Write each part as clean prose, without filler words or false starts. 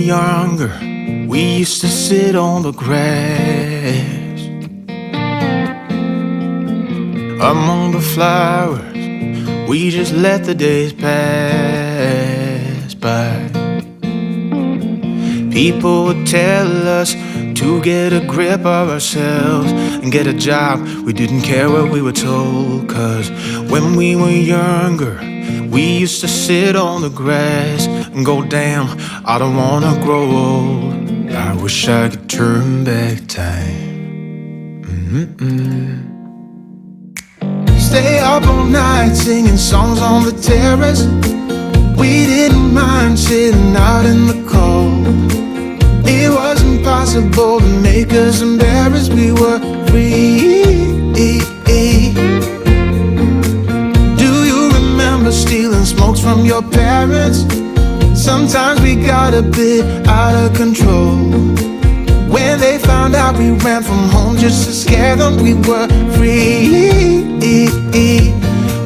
younger, we used to sit on the grass among the flowers. We just let the days pass by. People would tell us to get a grip of ourselves and get a job. We didn't care what we were told, 'cause when we were younger, we used to sit on the grass and go, damn, I don't wanna grow old. I wish I could turn back time. Stay up all night singing songs on the terrace. We didn't mind sitting out in the cold. It wasn't possible to make us embarrassed. We were free. Do you remember stealing smokes from your parents? Sometimes we got a bit out of control. When they found out we ran from home just to scare them, we were free.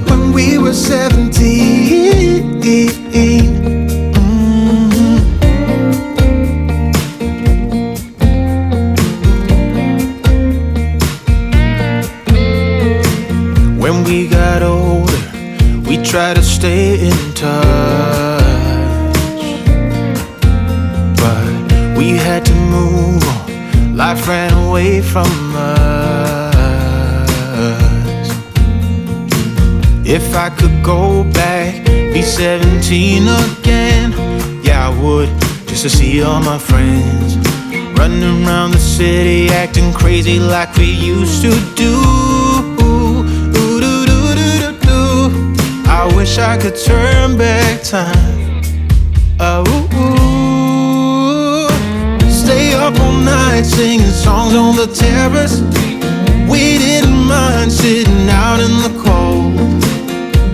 When we were 17. When we got older, we tried to stay in touch, but we had to move on. Life ran away from us. If I could go back, be 17 again, yeah, I would, just to see all my friends running around the city, acting crazy like we used to do. I wish I could turn back time. Stay up all night singing songs on the terrace. We didn't mind sitting out in the cold.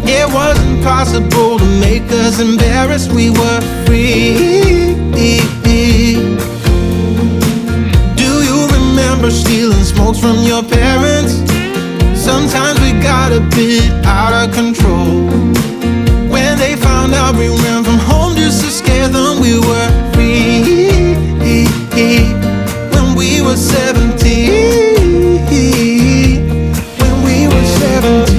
It wasn't possible to make us embarrassed. We were free. Do you remember stealing smokes from your parents? Sometimes we got a bit out of control. When they found out we ran from home just to scare them, we were free. When we were 17. When we were 17.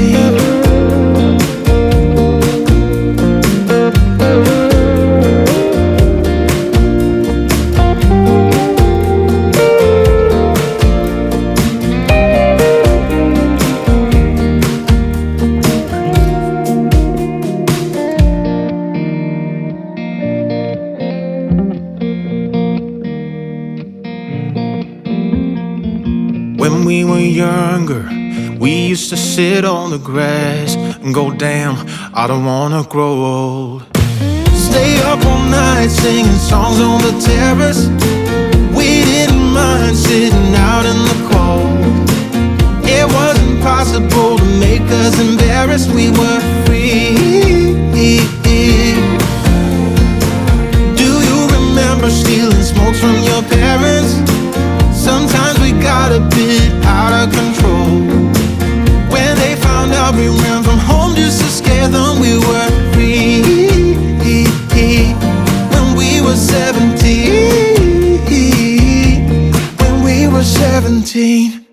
When we were younger, we used to sit on the grass and go, damn, I don't wanna grow old. Stay up all night singing songs on the terrace. We didn't mind sitting out in the cold.